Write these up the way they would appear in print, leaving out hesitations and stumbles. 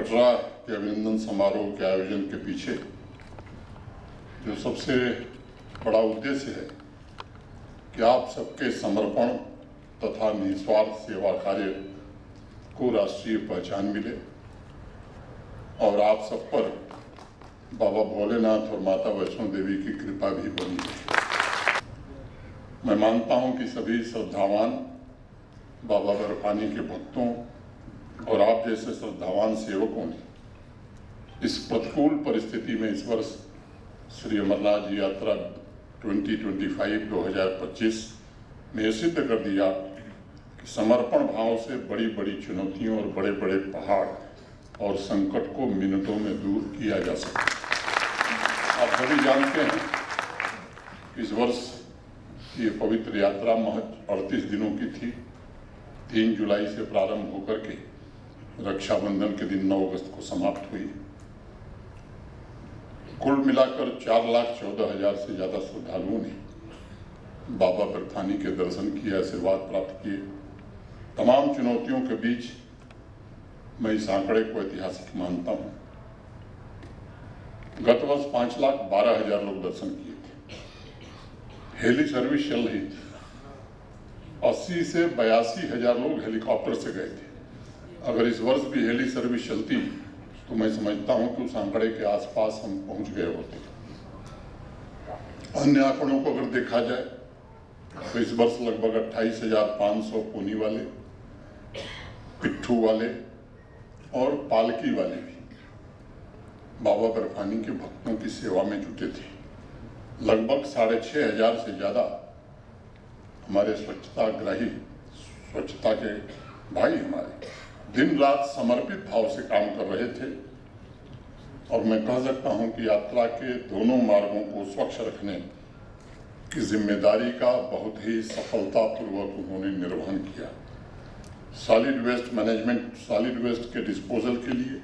कटरा के अभिनंदन समारोह के आयोजन के पीछे जो सबसे बड़ा उद्देश्य है कि आप सबके समर्पण तथा निस्वार्थ सेवा कार्य को राष्ट्रीय पहचान मिले और आप सब पर बाबा भोलेनाथ और माता वैष्णो देवी की कृपा भी बनी है। मैं मानता हूं कि सभी श्रद्धावान बाबा बर्फानी के भक्तों और आप जैसे श्रद्धावान सेवकों ने इस प्रतिकूल परिस्थिति में इस वर्ष श्री अमरनाथ जी यात्रा 2025 में यह सिद्ध कर दिया कि समर्पण भाव से बड़ी बड़ी चुनौतियों और बड़े बड़े पहाड़ और संकट को मिनटों में दूर किया जा सकता है। आप सभी जानते हैं इस वर्ष ये पवित्र यात्रा महज 38 दिनों की थी। 3 जुलाई से प्रारंभ होकर के रक्षाबंधन के दिन 9 अगस्त को समाप्त हुई। कुल मिलाकर 4,14,000 से ज्यादा श्रद्धालुओं ने बाबा बर्फानी के दर्शन किए, आशीर्वाद प्राप्त किए। तमाम चुनौतियों के बीच मैं इस आंकड़े को ऐतिहासिक मानता हूं। गत वर्ष 5,12,000 लोग दर्शन किए थे। हेली सर्विस चल रही थी। 80 से 82,000 लोग हेलीकॉप्टर से गए थे। अगर इस वर्ष भी हेली सर्विस चलती तो मैं समझता हूं कि उस आंकड़े के आसपास हम पहुंच गए होते। अन्य आंकड़ों को अगर देखा जाए तो इस वर्ष लगभग 28,500 पोनी वाले, पिट्ठू वाले और पालकी वाले भी बाबा बर्फानी के भक्तों की सेवा में जुटे थे। लगभग 6,500 से ज्यादा हमारे स्वच्छताग्राही, स्वच्छता के भाई हमारे दिन रात समर्पित भाव से काम कर रहे थे और मैं कह सकता हूं कि यात्रा के दोनों मार्गों को स्वच्छ रखने की जिम्मेदारी का बहुत ही सफलतापूर्वक उन्होंने निर्वहन किया। Solid waste management, solid waste के डिस्पोजल के लिए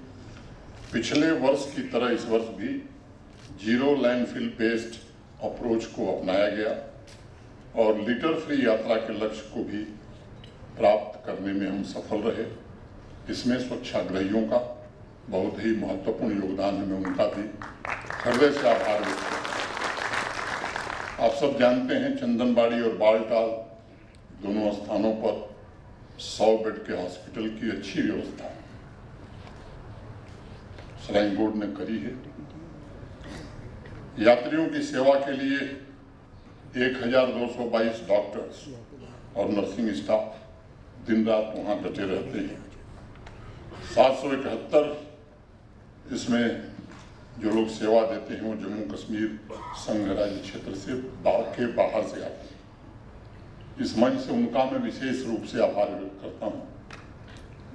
पिछले वर्ष की तरह इस वर्ष भी जीरो लैंडफिल बेस्ड अप्रोच को अपनाया गया और लिटर फ्री यात्रा के लक्ष्य को भी प्राप्त करने में हम सफल रहे। इसमें स्वच्छाग्रहियों का बहुत ही महत्वपूर्ण योगदान है। मैं उनका भी हृदय से आभार व्यक्त करता हूं। आप सब जानते हैं चंदनबाड़ी और बालटाल दोनों स्थानों पर 100 बेड के हॉस्पिटल की अच्छी व्यवस्था श्राइन बोर्ड ने करी है। यात्रियों की सेवा के लिए 1,222 डॉक्टर्स और नर्सिंग स्टाफ दिन रात वहां डटे रहते हैं। 771 इसमें जो लोग सेवा देते हैं वो जम्मू कश्मीर संघ राज्य क्षेत्र से बाहर से आते हैं। इस मंच से उनका मैं विशेष रूप से आभार व्यक्त करता हूं।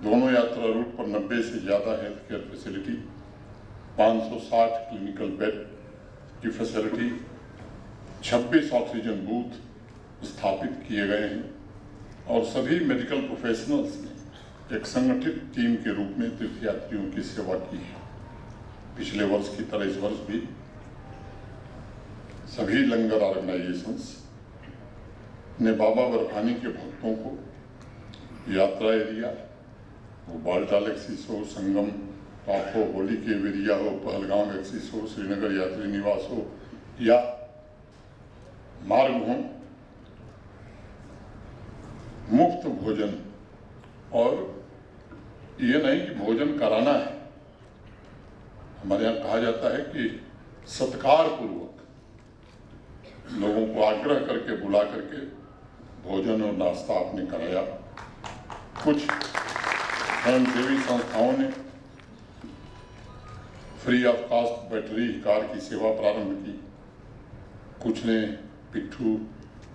दोनों यात्रा रूट पर 90 से ज्यादा health care facility, 560 clinical bed की फैसिलिटी, 26 ऑक्सीजन बूथ स्थापित किए गए हैं और सभी मेडिकल प्रोफेशनल्स ने एक संगठित टीम के रूप में तीर्थयात्रियों की सेवा की है। पिछले वर्ष की तरह इस वर्ष भी सभी लंगर ऑर्गेनाइजेशंस ने बाबा बर्फानी के भक्तों को यात्रा एरिया, वो बालटाल एक्सिस हो, संगम टॉप हो, होली के एरिया हो, पहलगाम एक्सिस हो, श्रीनगर यात्री निवास हो या मार्ग हो, मुफ्त भोजन। और ये नहीं कि भोजन कराना है, हमारे यहाँ कहा जाता है कि सत्कार पूर्वक लोगों को आग्रह करके बुला करके भोजन और नाश्ता आपने कराया। कुछ स्वयंसेवी संस्थाओं ने free of cost battery car की सेवा प्रारंभ की। कुछ ने पिट्ठू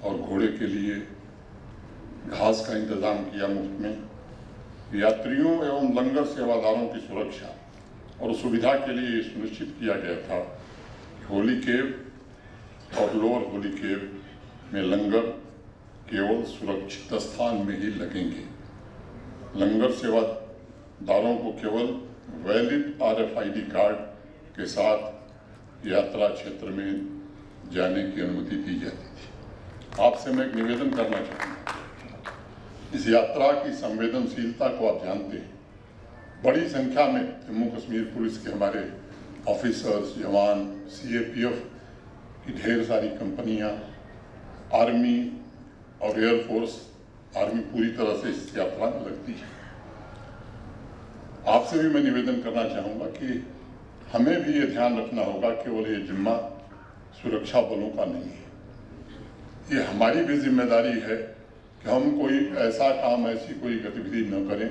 और घोड़े के लिए घास का इंतजाम किया मुफ्त में। यात्रियों एवं लंगर सेवादारों की सुरक्षा और सुविधा के लिए सुनिश्चित किया गया था कि होली केव और लोअर होली केव में लंगर केवल सुरक्षित स्थान में ही लगेंगे। लंगर सेवादारों को केवल वैलिड RFID कार्ड के साथ यात्रा क्षेत्र में जाने की अनुमति दी जाती थी। आपसे मैं एक निवेदन करना चाहूँगा। इस यात्रा की संवेदनशीलता को आप जानते हैं। बड़ी संख्या में जम्मू कश्मीर पुलिस के हमारे ऑफिसर्स, जवान, CAPF की ढेर सारी कंपनियां, आर्मी और एयरफोर्स, आर्मी पूरी तरह से इस यात्रा में लगती है। आपसे भी मैं निवेदन करना चाहूँगा कि हमें भी ये ध्यान रखना होगा कि केवल ये जिम्मा सुरक्षा बलों का नहीं है, ये हमारी भी जिम्मेदारी है कि हम कोई ऐसा काम, ऐसी कोई गतिविधि न करें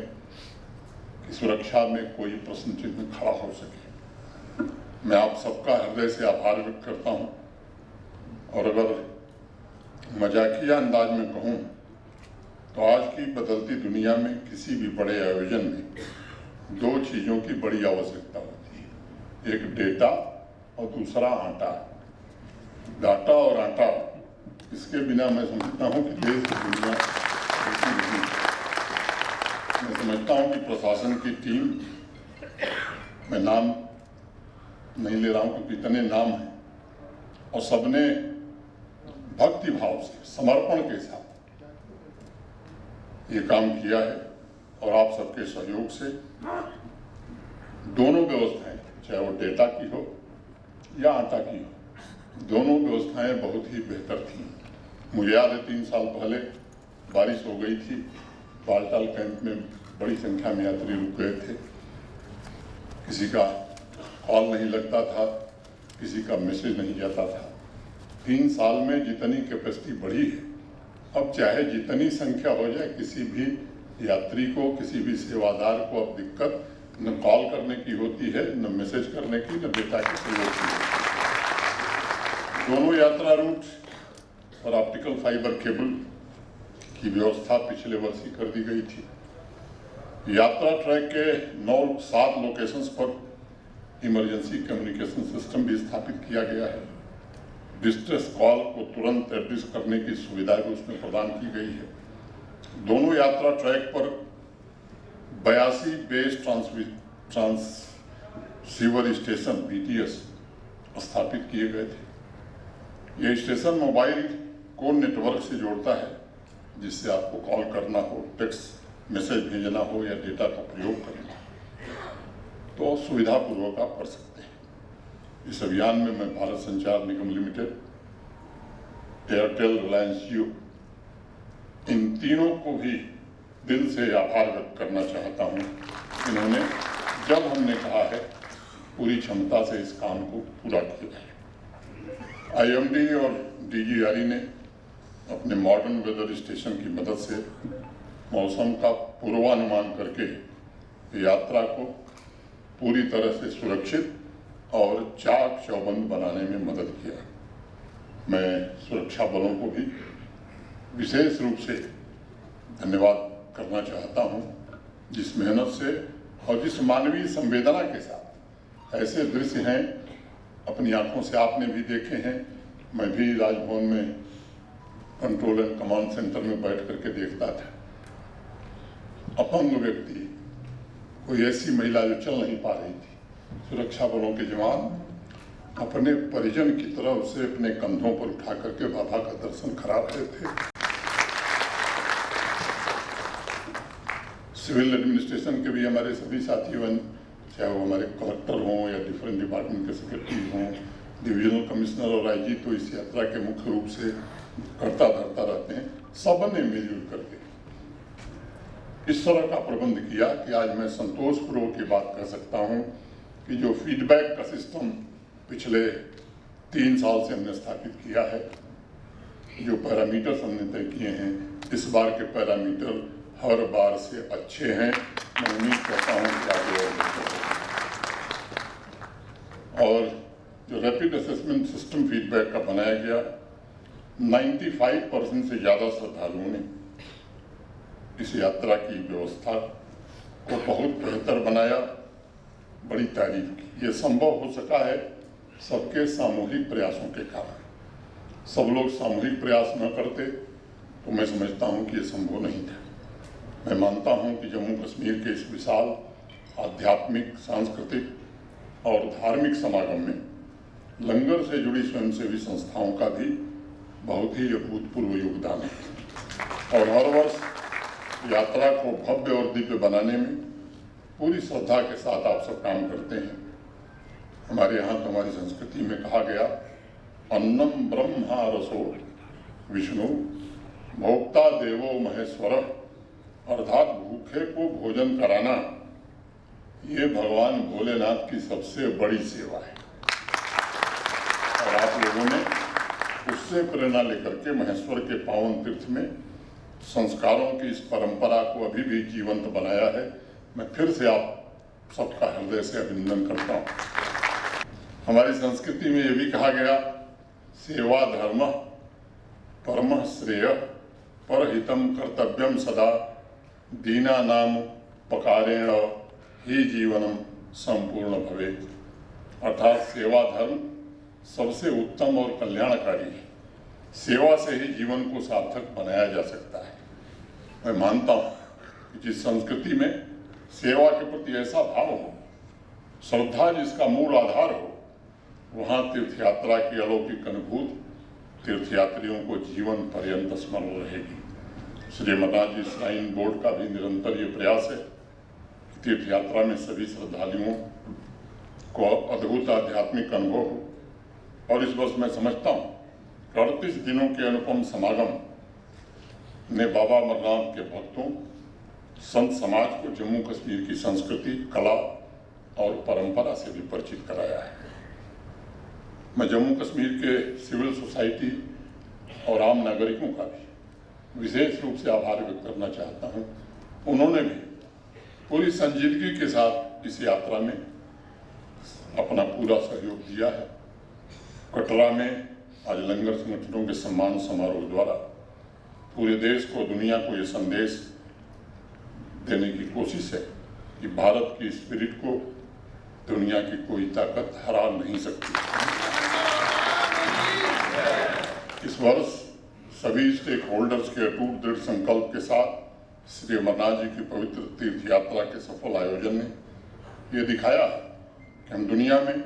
कि सुरक्षा में कोई प्रश्न चिन्ह खड़ा हो सके। मैं आप सबका हृदय से आभार व्यक्त करता हूँ और अगर मजाकिया अंदाज में कहूँ तो आज की बदलती दुनिया में किसी भी बड़े आयोजन में दो चीज़ों की बड़ी आवश्यकता होती है, एक डेटा और दूसरा आटा। डाटा और आटा, इसके बिना मैं समझता हूँ कि देश की दुनिया नहीं। मैं समझता हूँ कि प्रशासन की टीम, मैं नाम नहीं ले रहा हूँ क्योंकि इतने नाम हैं, और सबने भक्ति भाव से, समर्पण के साथ ये काम किया है और आप सबके सहयोग से दोनों व्यवस्थाएं, चाहे वो डेटा की हो या आटा की हो, दोनों व्यवस्थाएं बहुत ही बेहतर थीं। मुझे याद है 3 साल पहले बारिश हो गई थी, बालटाल कैंप में बड़ी संख्या में यात्री रुक गए थे, किसी का कॉल नहीं लगता था, किसी का मैसेज नहीं जाता था। 3 साल में जितनी कैपेसिटी बढ़ी है, अब चाहे जितनी संख्या हो जाए, किसी भी यात्री को, किसी भी सेवादार को अब दिक्कत न कॉल करने की होती है, न मैसेज करने की, न डेटा की प्रयोग की। दोनों यात्रा रूट और ऑप्टिकल फाइबर केबल की व्यवस्था पिछले वर्ष ही कर दी गई थी। यात्रा ट्रैक के 7 लोकेशंस पर इमरजेंसी कम्युनिकेशन सिस्टम भी स्थापित किया गया है। डिस्ट्रेस कॉल को तुरंत एड्रेस करने की सुविधा भी उसमें प्रदान की गई है। दोनों यात्रा ट्रैक पर 82 बेस ट्रांसीवर स्टेशन BTS स्थापित किए गए थे। यह स्टेशन मोबाइल को नेटवर्क से जोड़ता है, जिससे आपको कॉल करना हो, टेक्स्ट मैसेज भेजना हो या डेटा का प्रयोग करना हो तो सुविधापूर्वक आप कर सकते हैं। इस अभियान में मैं भारत संचार निगम लिमिटेड, एयरटेल, रिलायंस जियो, इन तीनों को भी दिल से आभार व्यक्त करना चाहता हूँ। इन्होंने, जब हमने कहा है, पूरी क्षमता से इस काम को पूरा किया है। IMD और DGRE ने अपने मॉडर्न वेदर स्टेशन की मदद से मौसम का पूर्वानुमान करके यात्रा को पूरी तरह से सुरक्षित और चाक चौबंद बनाने में मदद किया। मैं सुरक्षा बलों को भी विशेष रूप से धन्यवाद करना चाहता हूं, जिस मेहनत से और जिस मानवीय संवेदना के साथ ऐसे दृश्य हैं, अपनी आंखों से आपने भी देखे हैं। मैं भी राजभवन में कंट्रोल एंड कमांड सेंटर में बैठ करके देखता था। अपंग व्यक्ति, कोई ऐसी महिला जो चल नहीं पा रही थी, सुरक्षा बलों के जवान अपने परिजन की तरह उसे अपने कंधों पर उठा करके बाबा का दर्शन करा रहे थे। सिविल एडमिनिस्ट्रेशन के भी हमारे सभी साथी बन, चाहे वो हमारे कलेक्टर हों या डिफरेंट डिपार्टमेंट के सेक्रेटरी हों, डिविजनल कमिश्नर और IG तो इस यात्रा के मुख्य रूप से करता धरता रहते हैं। सब ने मिलजुल करके इस तरह का प्रबंध किया कि आज मैं संतोषपूर्वक ये बात कह सकता हूँ कि जो फीडबैक का सिस्टम पिछले 3 साल से हमने स्थापित किया है, जो पैरामीटर्स हमने तय किए हैं, इस बार के पैरामीटर हर बार से अच्छे हैं। मैं उम्मीद करता हूँ कि आगे और जो रैपिड असेसमेंट सिस्टम फीडबैक का बनाया गया, 95% से ज़्यादा श्रद्धालुओं ने इस यात्रा की व्यवस्था को बहुत बेहतर बनाया, बड़ी तारीफ की। ये संभव हो सका है सबके सामूहिक प्रयासों के कारण। सब लोग सामूहिक प्रयास न करते तो मैं समझता हूँ कि ये संभव नहीं था। मैं मानता हूँ कि जम्मू कश्मीर के इस विशाल आध्यात्मिक, सांस्कृतिक और धार्मिक समागम में लंगर से जुड़ी स्वयंसेवी संस्थाओं का भी बहुत ही अभूतपूर्व योगदान है और हर वर्ष यात्रा को भव्य और दिव्य बनाने में पूरी श्रद्धा के साथ आप सब काम करते हैं। हमारे यहाँ तो हमारी संस्कृति में कहा गया, अन्नम ब्रह्मा रसो विष्णु भोक्ता देवो महेश्वर, अर्थात भूखे को भोजन कराना ये भगवान भोलेनाथ की सबसे बड़ी सेवा है। और आप लोगों ने उससे प्रेरणा लेकर के महेश्वर के पावन तीर्थ में संस्कारों की इस परंपरा को अभी भी जीवंत बनाया है। मैं फिर से आप सबका हृदय से अभिनंदन करता हूँ। हमारी संस्कृति में ये भी कहा गया, सेवा धर्म परमः श्रेय परहितम कर्तव्यम सदा दीना नाम पकारेण ही जीवनम संपूर्ण भवेत्। अर्थात सेवा धर्म सबसे उत्तम और कल्याणकारी है। सेवा से ही जीवन को सार्थक बनाया जा सकता है। मैं मानता हूँ कि जिस संस्कृति में सेवा के प्रति ऐसा भाव हो, श्रद्धा जिसका मूल आधार हो, वहाँ तीर्थयात्रा की अलौकिक अनुभूति तीर्थयात्रियों को जीवन पर्यंत स्मरण रहेगी। श्री अमरनाथ जी श्राइन बोर्ड का भी निरंतर ये प्रयास है कि तीर्थयात्रा में सभी श्रद्धालुओं को अद्भुत आध्यात्मिक अनुभव हो। और इस वर्ष मैं समझता हूँ 38 दिनों के अनुपम समागम ने बाबा अमरनाथ के भक्तों, संत समाज को जम्मू कश्मीर की संस्कृति, कला और परंपरा से भी परिचित कराया है। मैं जम्मू कश्मीर के सिविल सोसाइटी और आम नागरिकों का भी विशेष रूप से आभार व्यक्त करना चाहता हूँ। उन्होंने भी पूरी संजीदगी के साथ इस यात्रा में अपना पूरा सहयोग दिया है। कटरा में आज लंगर संगठनों के सम्मान समारोह द्वारा पूरे देश को, दुनिया को ये संदेश देने की कोशिश है कि भारत की स्पिरिट को दुनिया की कोई ताकत हरा नहीं सकती। इस वर्ष सभी स्टेक होल्डर्स के अटूट दृढ़ संकल्प के साथ श्री अमरनाथ जी की पवित्र तीर्थ यात्रा के सफल आयोजन ने ये दिखाया है कि हम दुनिया में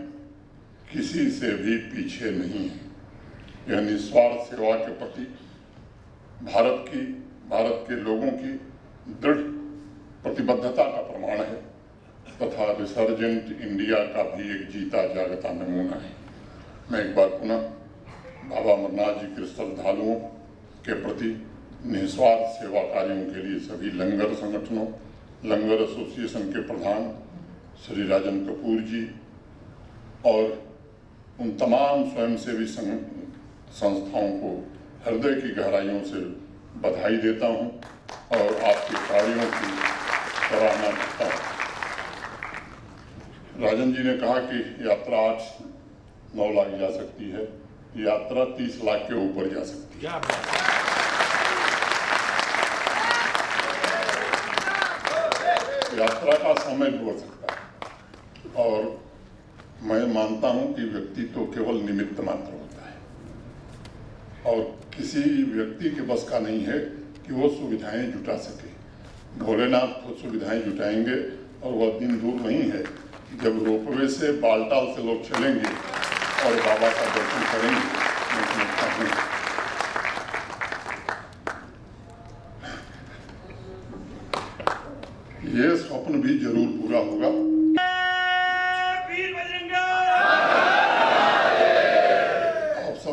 किसी से भी पीछे नहीं है। यह निस्वार्थ सेवा के प्रति भारत के लोगों की दृढ़ प्रतिबद्धता का प्रमाण है तथा रिसर्जेंट इंडिया का भी एक जीता जागता नमूना है। मैं एक बार पुनः बाबा अमरनाथ जी के श्रद्धालुओं के प्रति निस्वार्थ सेवा कार्यों के लिए सभी लंगर संगठनों, लंगर एसोसिएशन के प्रधान श्री राजन कपूर जी और उन तमाम स्वयंसेवी संस्थाओं को हृदय की गहराइयों से बधाई देता हूं और आपके कार्यों की सराहना करता हूं। राजन जी ने कहा कि यात्रा 8-9 लाख जा सकती है, यात्रा 30 लाख के ऊपर जा सकती है। यात्रा का समय भी बढ़ सकता है और मैं मानता हूं कि व्यक्ति तो केवल निमित्त मात्र होता है और किसी व्यक्ति के बस का नहीं है कि वो सुविधाएं जुटा सके। भोलेनाथ खुद सुविधाएं जुटाएंगे और वह दिन दूर नहीं है जब रोपवे से बालटाल से लोग चलेंगे और बाबा का दर्शन करेंगे। मैं समझता हूं ये स्वप्न भी जरूर पूरा होगा।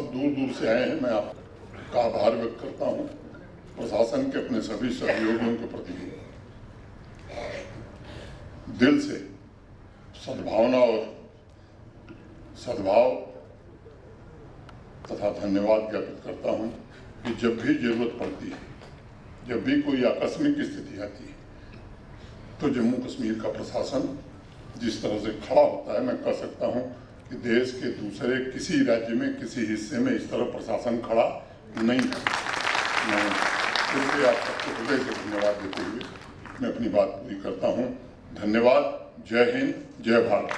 दूर दूर से आए हैं, मैं आपका आभार व्यक्त करता हूं। प्रशासन के अपने सभी सहयोगियों के प्रति दिल से सद्भावना और सद्भाव तथा धन्यवाद ज्ञापित करता हूं कि जब भी जरूरत पड़ती है, जब भी कोई आकस्मिक स्थिति आती है, तो जम्मू कश्मीर का प्रशासन जिस तरह से खड़ा होता है, मैं कह सकता हूं कि देश के दूसरे किसी राज्य में, किसी हिस्से में इस तरह प्रशासन खड़ा नहीं है। मैं फिर से आप सबको हृदय से धन्यवाद देते हुए मैं अपनी बात पूरी करता हूँ। धन्यवाद। जय हिंद, जय भारत।